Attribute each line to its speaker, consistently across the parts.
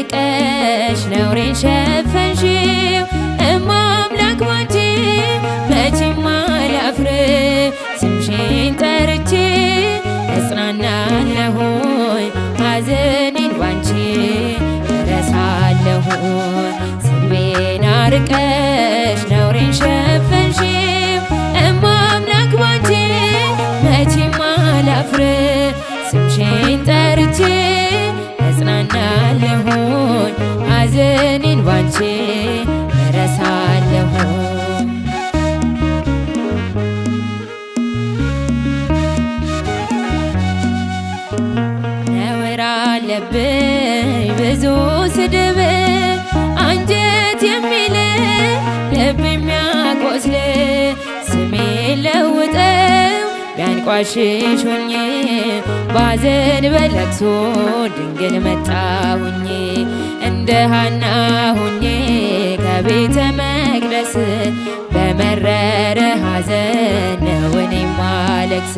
Speaker 1: ርቀሽ ነውሬን ሸፈንሽው እማ አምላክ ባንቺ መቼም አላፍር ስምሽን ጠርቼ እጽናናለሁኝ ሐዘኔን ባንቺ እረሳለሁኝ ስድቤን አርቀሽ ነውሬን ሸፈንሽው እማ አምላክ ባንቺ መቼም አላፍር ስምሽን ጠርቼ እጽናናለሁኝ ሐዘኔን ባንቺ እረሳለሁኝ ነውር አለብኝ ብዙ ስድብ አንጀት የሚል ልብ የሚያቆስል ስሜን ለውጠው ቢያንቋሽሽ ሆኜ ባዘን በለቅሶ ድንግል መጣሁኝ እንደ ሐና ሆኜ ከቤተ መቅደስ በመረረ ሐዘን ነው እኔ ማለቅስ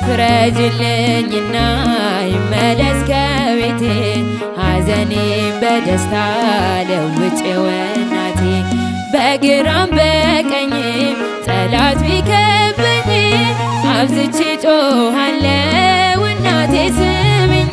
Speaker 1: ፍረጅልኝና ይመለስ ከቤቴ ሐዘኔን በደስታ ለውጬው እናቴ በግራም በቀኝም ጠላት ቢከበኝ አብዝቼ ጮኻለሁ እናቴ ስሚኝ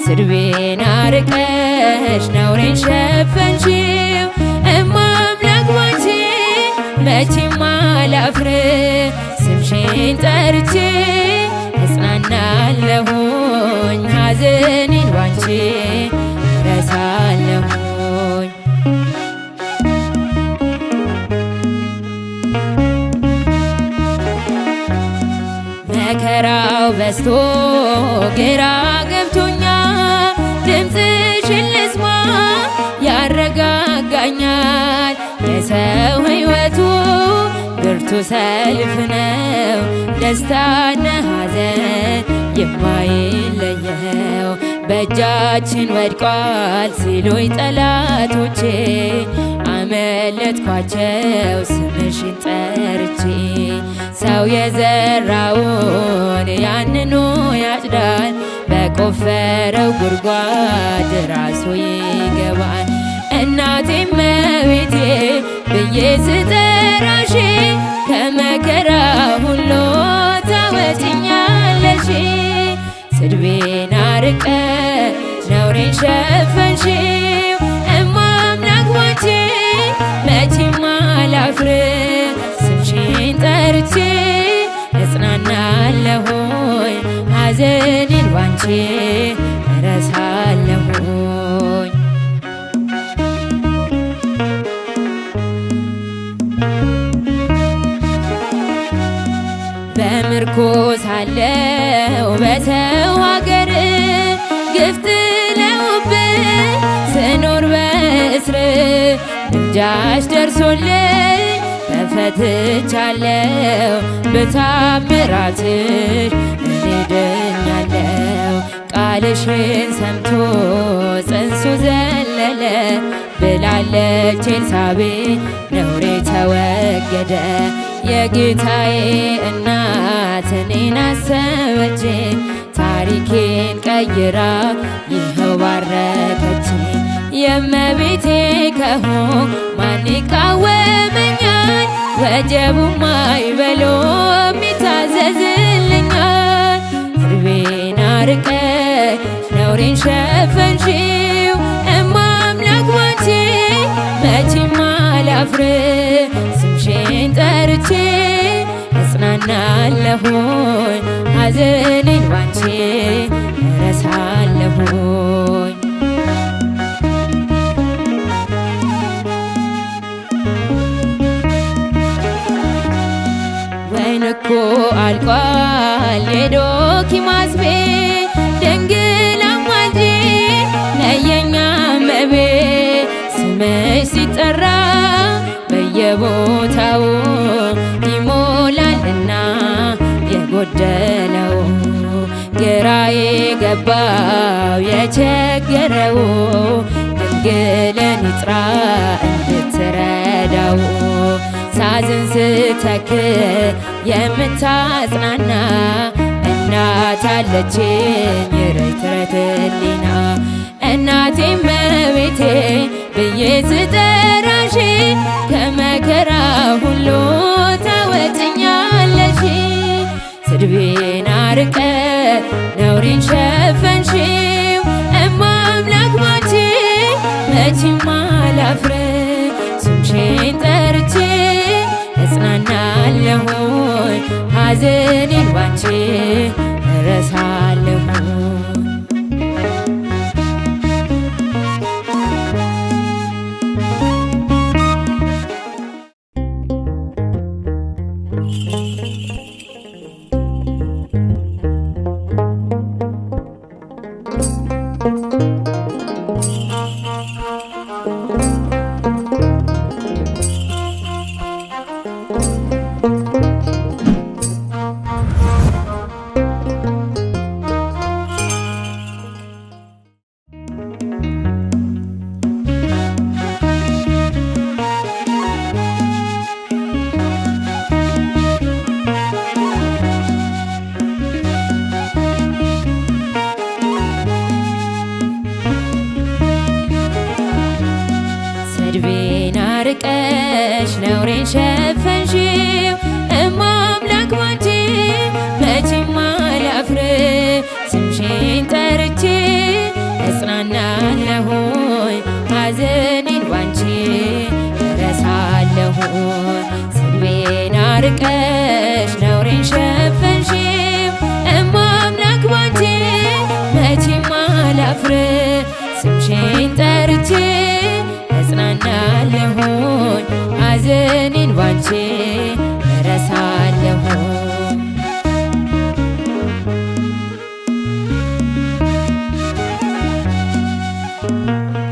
Speaker 1: ስድቤን አርቀሽ ነውሬን ሸፈንሽው እማ አምላክ ባንቺ መቼም አላፍር ስምሽን ጠርቼ እጽናናለሁኝ ሐዘኔን ባንቺ እረሳለሁኝ መከራው በዝቶ ግራ ገብቶኛል ድምፅሽን ልስማ ያረጋጋኛል የሰው ሕይወቱ ብርቱ ሰልፍ ነው ደስታና ሐዘን የማይለየው በእጃችን ወድቋል ሲሉኝ ጠላቶቼ አመለጥኳቸው ስምሽን ጠርቼ ሰው የዘራውን ያንኑ ያጭዳል በቆፈረው ጉድጓድ ራሱ ይገባል እናቴ እመቤቴ ብዬ ስጠራሽ ከመከራ ሁሉ ታወጪኛለሽ ስድቤን አርቀሽ ነውሬን ሸፈንሽው እማ አምላክ ባንቺ መቼም አላፍር ስምሽን ጠርቼ እጽናናለሁኝ ሐዘኔን ባንቺ እረሳለሁኝ በምርኮ ሳለሁ በሰው አገር ግፍ ጥለውብኝ ስኖር በእስር ምልጃሽ ደርሶልኝ ተፈትቻለሁ በታምራትሽ እኔ ድኛለሁ ቃልሽን ሰምቶ ጽንሱ ዘለለ ብላለች ኤልሳቤጥ ነውሬ ተወገደ የጌታዬ እናት እኔን አሰበችኝ ታሪኬን ቀይራ ይኸው ባረከችኝ የእመቤቴ ከሆንኩ ማን ይቃወመኛል ወጀቡም አይበሎም ይታዘዝልኛል ስድቤን አርቀሽ ነውሬን ሸፈንሽው እማ አምላክ ባንቺ መቼም አላፍር ስምሽን ጠርቼ እጽናናለሁኝ ሐዘኔን ባንቺ እረሳለሁኝ ወይን እኮ አልቋል የዶኪማስ ቤት ድንግል አማልጂኝ ነየኛ እመቤት ስምሽ ሲጠራ በየቦታው ይሞላልና የጎደለው ግራ የገባው የቸገረው ድንግልን ይጥራ እንድትረዳው ሳዝን ስተክዝ የምታጽናና እናት አለችኝ ርትረት ሕሊና እናቴ ስጠራሽ ከመከራ ሁሉ ታወጭኛለሽ። ስድቤን አርቀ ነውሬን ሸፈንሽው እማምላክ ባንቺ መቼም አላፍር። ስምሽን ጠርቼ እጽናናለሁኝ ሐዘኔን ባንቺ እረሳለሁ። ስድቤን አርቀሽ ነውሬን ሸፈንሽው እማምላክ ባንቺ መቼም አላፍር። ስምሽን ጠርቼ እጽናናለሁኝ ሐዘኔን ባንቺ እረሳለሁኝ። ስድቤን አርቀሽ ነውሬን ሸፈንሽው እማምላክ ባንቺ መቼም አላፍር። ስምሽን ጠርቼ እጽናናለሁኝ ሐዘኔን ባንቺ እረሳለሁ።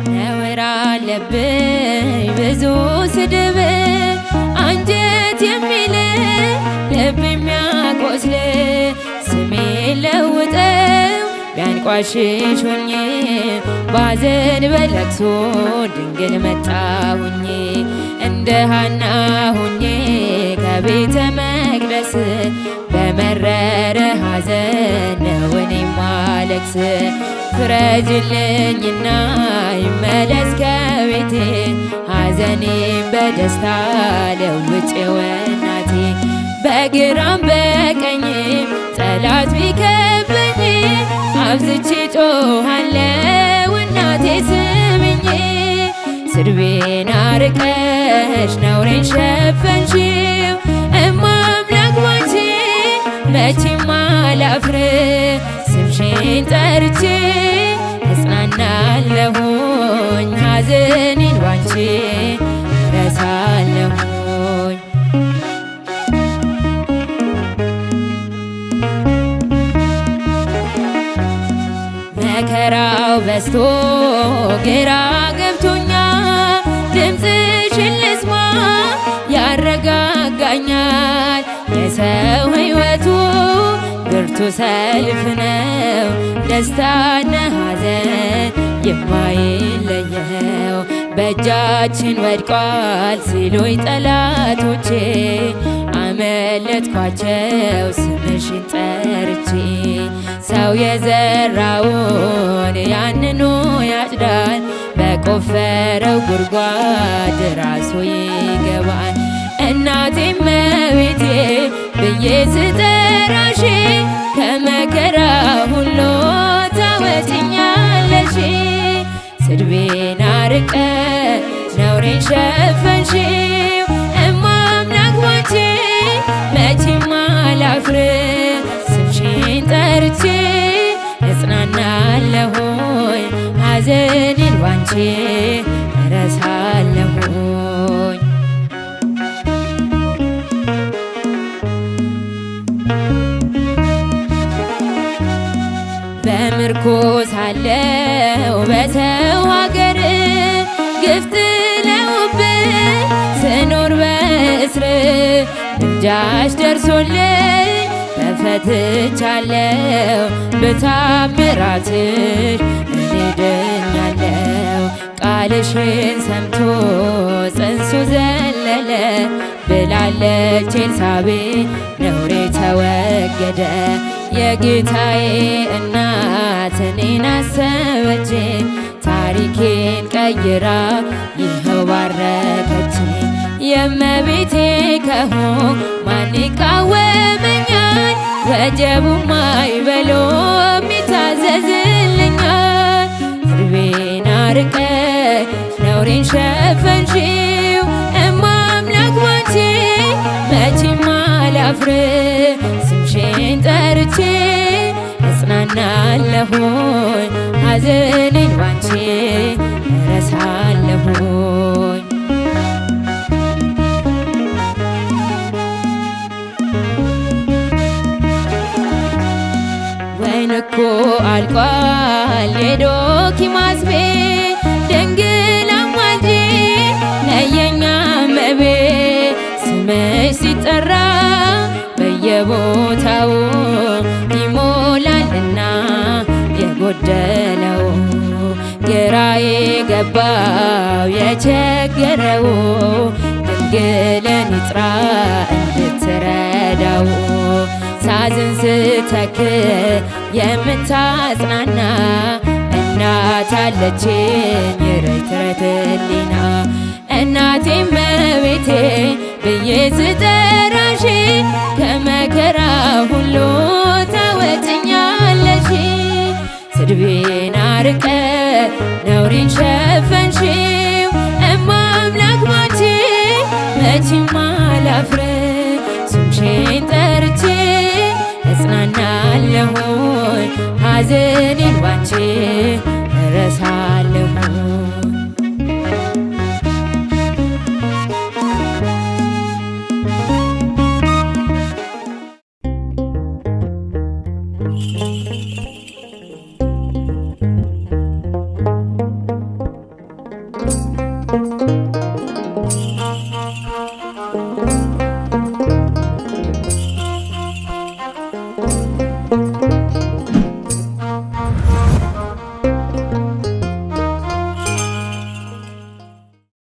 Speaker 1: ነውር አለብኝ ብዙ ስድብ አንጀት የሚል ልብ የሚያቆስል ስሜን ለውጠው ቢያንቋሽሽ ሆኜ ባዘን በለቅሶ ድንግል መጣሁኝ። እንደ ሐና ሆኜ ከቤተ መቅደስ በመረረ ሐዘን ነው እኔ ማለቅስ። ፍረጅልኝና ይመለስ ከቤቴ ሐዘኔን በደስታ ለውጬው እናቴ። በግራም በቀኝም ጠላት ቢከበኝ አብዝቼ ጮኻለሁ እናቴ ስሚኝ። ስድቤን አርቀሽ ነውሬን ሸፈንሽው እማምላክ ባንቺ መቼም አላፍር። ስምሽን ጠርቼ እጽናናለሁኝ ሐዘኔን ባንቺ እረሳለሁኝ። መከራው በዝቶ ግራ ገብቶኛል ድምፅሽን ልስማ ያረጋጋኛል። የሰው ሕይወቱ ብርቱ ሰልፍ ነው ደስታና ሐዘን የማይለየው። በእጃችን ወድቋል ሲሉኝ ጠላቶቼ አመለጥኳቸው ስምሽን ጠርቼ። ሰው የዘራውን ያንኑ ያጭዳል በቆፈረው ጉድጓድ ራሱ ይገባል። እናቴ እመቤቴ ብዬ ስጠራሽ ከመከራ ሁሉ ታወጭኛለሽ። ስድቤን አርቀ ነውሬን ሸፈንሽው እማምላክ ባንቺ መቼም አላፍር። ስምሽን ጠርቼ እጽናናለሁኝ ሐዘኔን ባንቺ እረሳለሁኝ። በምርኮ ሳለሁ በሰው ሀገር ግፍ ጥለውብኝ ስኖር በእስር ምልጃሽ ደርሶልኝ ተፈትቻለሁ። በታምራትሽ እኔ ድኛለሁ። ቃልሽን ሰምቶ ጽንሱ ዘለለ ብላለች ኤልሳቤጥ ነውሬ ተወገደ። የጌታዬ እናት እኔን አሰበች ታሪኬን ቀይራ የባረከች የእመቤቴ ከሆንኩ ማን ይቃወመኛል? ወጀቡም አይበሎም ይታዘዝልኛል። ስድቤን አርቀሽ ነውሬን ሸፈንሽው እማ አምላክ ባንቺ መቼም አላፍር። ስምሽን ጠርቼ እጽናናለሁኝ ሐዘኔን ባንቺ እረሳለሁኝ። ወይን እኮ አልቋል የዶኪማስ ቤት ድንግል አማልጂኝ ነየኛ እመቤት። ስምሽ ሲጠራ በየቦታው ይሞላልና የጎደለው ግራ የገባው የቸገረው ድንግልን ይጥራ እንድትረዳው። ሳዝን ስተክዝ የምታጽናና እናት አለችኝ ርትረት ሕሊና። እናቴ እመቤቴ ብዬ ስጠራሽ ከመከራ ሁሉ ታወጭኛለሽ። ስድቤን አርቀሽ ነውሬን ሸፈንሽው እማ አምላክ ባንቺ መቼም አላፍር። ስምሽን ጠርቼ እጽናናለሁኝ ሐዘኔን ባንቺ እረሳ